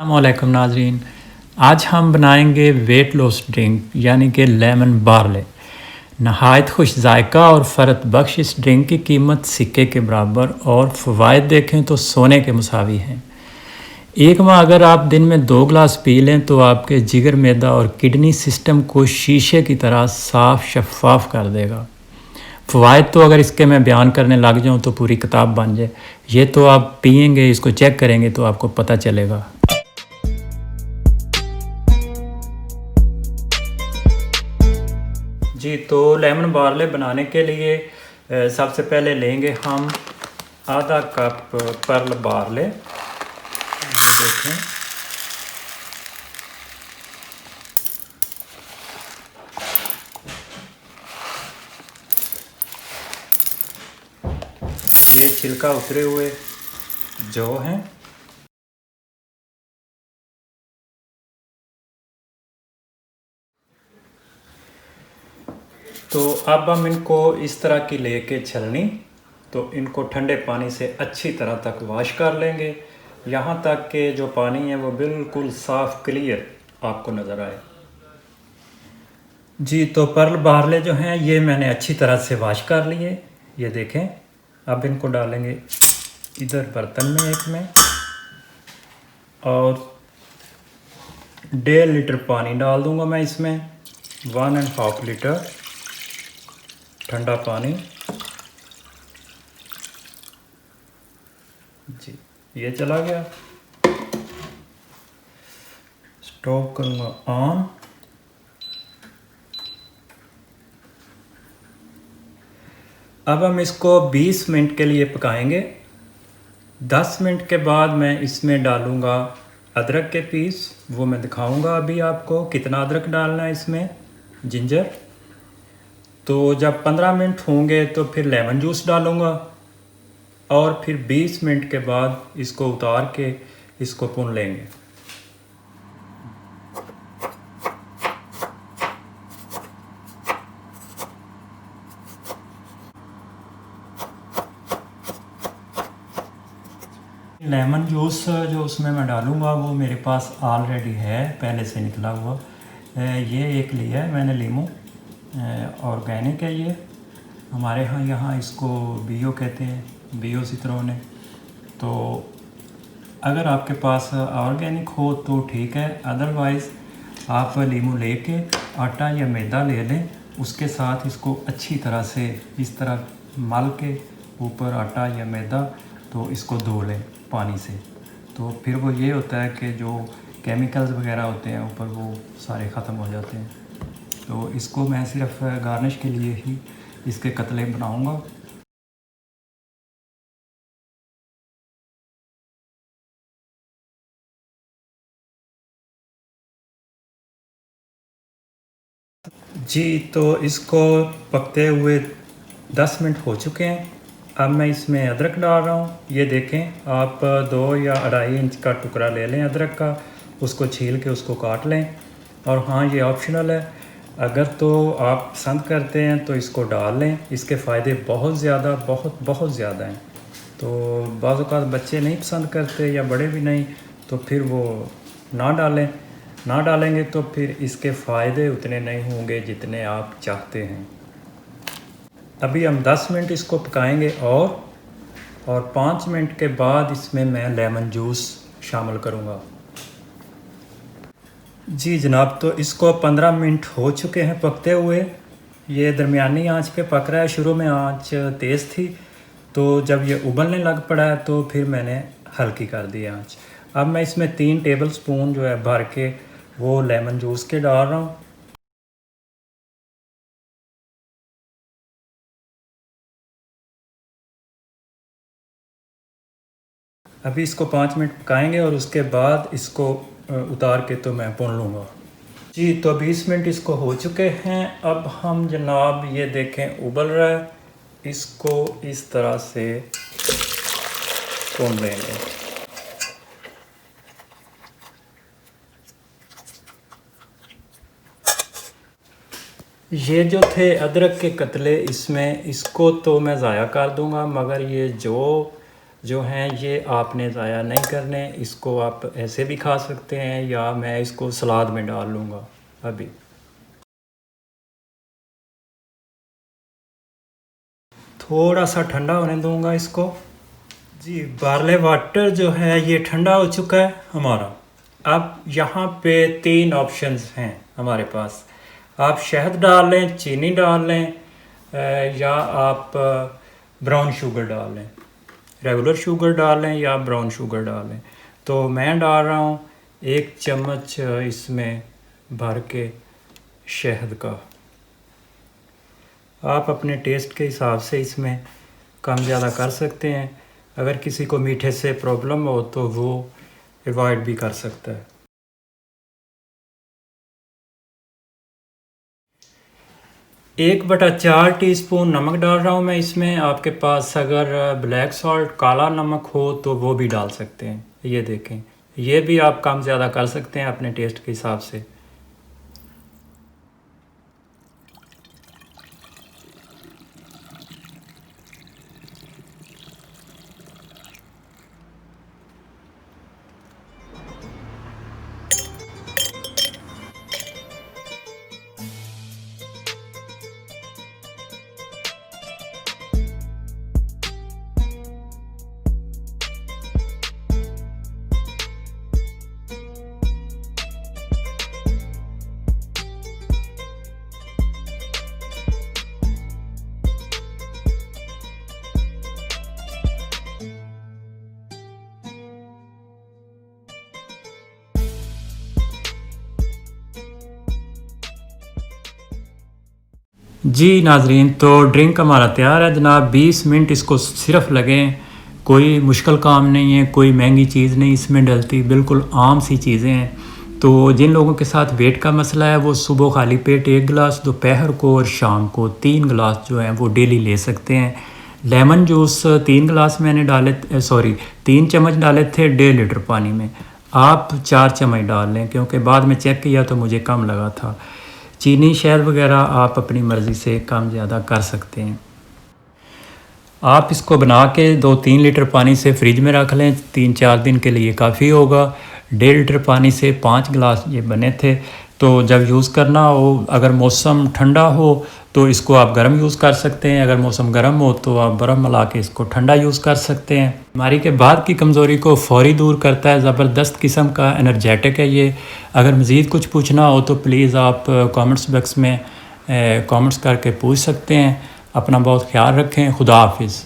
अस्सलामुअलैकुम नाजरीन। आज हम बनाएंगे वेट लॉस ड्रिंक यानी कि लेमन बार्ले। नहायत खुश जायका और फ़रत बख्श इस ड्रिंक की कीमत सिक्के के बराबर और फ़वाइद देखें तो सोने के मुसावी हैं। एक माह अगर आप दिन में 2 गिलास पी लें तो आपके जिगर, मैदा और किडनी सिस्टम को शीशे की तरह साफ शफाफ कर देगा। फ़वाइद तो अगर इसके मैं बयान करने लग जाऊँ तो पूरी किताब बन जाए। ये तो आप पिएंगे, इसको चेक करेंगे तो आपको पता चलेगा। जी, तो लेमन बार्ले बनाने के लिए सबसे पहले लेंगे हम आधा कप पर्ल बार्ले। देखें, ये छिलका उतरे हुए जौ हैं। तो अब हम इनको इस तरह की लेके छलनी, तो इनको ठंडे पानी से अच्छी तरह तक वॉश कर लेंगे, यहाँ तक कि जो पानी है वो बिल्कुल साफ़ क्लियर आपको नज़र आए। जी, तो पर्ल बार्ले जो हैं ये मैंने अच्छी तरह से वॉश कर लिए। ये देखें, अब इनको डालेंगे इधर बर्तन में एक में, और 1.5 लीटर पानी डाल दूंगा मैं इसमें। 1.5 लीटर ठंडा पानी। जी, ये चला गया। स्टोव करूँगा ऑन। अब हम इसको 20 मिनट के लिए पकाएंगे। 10 मिनट के बाद मैं इसमें डालूँगा अदरक के पीस, वो मैं दिखाऊँगा अभी आपको कितना अदरक डालना है इसमें, जिंजर। तो जब 15 मिनट होंगे तो फिर लेमन जूस डालूँगा, और फिर 20 मिनट के बाद इसको उतार के इसको भून लेंगे। लेमन जूस जो उसमें मैं डालूँगा वो मेरे पास ऑलरेडी है, पहले से निकला हुआ। ये एक लिया है मैंने लीमू, ऑर्गेनिक है ये। हमारे यहाँ इसको बियो कहते हैं, बियो सित्रोने। तो अगर आपके पास ऑर्गेनिक हो तो ठीक है, अदरवाइज़ आप लीमू लेके आटा या मैदा ले लें, उसके साथ इसको अच्छी तरह से इस तरह मल के ऊपर आटा या मैदा, तो इसको धो लें पानी से। तो फिर वो ये होता है कि जो केमिकल्स वगैरह होते हैं ऊपर वो सारे ख़त्म हो जाते हैं। तो इसको मैं सिर्फ गार्निश के लिए ही इसके कतले बनाऊंगा। जी, तो इसको पकते हुए 10 मिनट हो चुके हैं। अब मैं इसमें अदरक डाल रहा हूँ। ये देखें, आप 2 या 2.5 इंच का टुकड़ा ले लें अदरक का, उसको छील के उसको काट लें। और हाँ, ये ऑप्शनल है, अगर तो आप पसंद करते हैं तो इसको डाल लें। इसके फ़ायदे बहुत ज़्यादा, बहुत ज़्यादा हैं। तो बाज़ औक़ात बच्चे नहीं पसंद करते या बड़े भी नहीं, तो फिर वो ना डालें। ना डालेंगे तो फिर इसके फ़ायदे उतने नहीं होंगे जितने आप चाहते हैं। अभी हम 10 मिनट इसको पकाएंगे, और 5 मिनट के बाद इसमें मैं लेमन जूस शामिल करूँगा। जी जनाब, तो इसको 15 मिनट हो चुके हैं पकते हुए। ये दरमियानी आंच पे पक रहा है। शुरू में आंच तेज़ थी, तो जब ये उबलने लग पड़ा है तो फिर मैंने हल्की कर दी आंच। अब मैं इसमें 3 टेबल स्पून जो है भर के वो लेमन जूस के डाल रहा हूँ। अभी इसको 5 मिनट पकाएंगे और उसके बाद इसको उतार के तो मैं भून लूँगा। जी, तो 20 मिनट इसको हो चुके हैं। अब हम जनाब ये देखें उबल रहा है, इसको इस तरह से भून लेंगे। ये जो थे अदरक के कतले, इसमें इसको तो मैं ज़ाया कर दूंगा, मगर ये जो जो हैं ये आपने ज़ाया नहीं करने। इसको आप ऐसे भी खा सकते हैं या मैं इसको सलाद में डाल लूँगा। अभी थोड़ा सा ठंडा होने दूँगा इसको। जी, बार्ले वाटर जो है ये ठंडा हो चुका है हमारा। अब यहाँ पे 3 ऑप्शंस हैं हमारे पास। आप शहद डाल लें, चीनी डाल लें, या आप ब्राउन शुगर डाल लें। रेगुलर शुगर डाल लें या ब्राउन शुगर डाल लें। तो मैं डाल रहा हूँ 1 चम्मच इसमें भर के शहद का। आप अपने टेस्ट के हिसाब से इसमें कम ज़्यादा कर सकते हैं। अगर किसी को मीठे से प्रॉब्लम हो तो वो अवॉइड भी कर सकता है। 1/4 टीस्पून नमक डाल रहा हूँ मैं इसमें। आपके पास अगर ब्लैक सॉल्ट काला नमक हो तो वो भी डाल सकते हैं। ये देखें, ये भी आप कम ज़्यादा कर सकते हैं अपने टेस्ट के हिसाब से। जी नाजरीन, तो ड्रिंक हमारा तैयार है जनाब। 20 मिनट इसको सिर्फ लगें। कोई मुश्किल काम नहीं है, कोई महंगी चीज़ नहीं इसमें डलती, बिल्कुल आम सी चीज़ें हैं। तो जिन लोगों के साथ वेट का मसला है वो सुबह खाली पेट 1 गिलास, दोपहर को और शाम को 3 गिलास जो हैं वो डेली ले सकते हैं। लेमन जूस 3 गिलास मैंने डाले, 3 चम्मच डाले थे 1.5 लीटर पानी में। आप 4 चम्मच डाल लें, क्योंकि बाद में चेक किया तो मुझे कम लगा था। चीनी शहद वगैरह आप अपनी मर्ज़ी से कम ज़्यादा कर सकते हैं। आप इसको बना के 2-3 लीटर पानी से फ्रिज में रख लें, 3-4 दिन के लिए काफ़ी होगा। 1.5 लीटर पानी से 5 गिलास ये बने थे। तो जब यूज़ करना हो, अगर मौसम ठंडा हो तो इसको आप गर्म यूज़ कर सकते हैं, अगर मौसम गर्म हो तो आप बर्फ़ मिला के इसको ठंडा यूज़ कर सकते हैं। बीमारी के बाद की कमज़ोरी को फ़ौरी दूर करता है, ज़बरदस्त किस्म का एनर्जेटिक है ये। अगर मज़ीद कुछ पूछना हो तो प्लीज़ आप कमेंट्स बॉक्स में कमेंट्स करके पूछ सकते हैं। अपना बहुत ख्याल रखें। खुदा हाफिज़।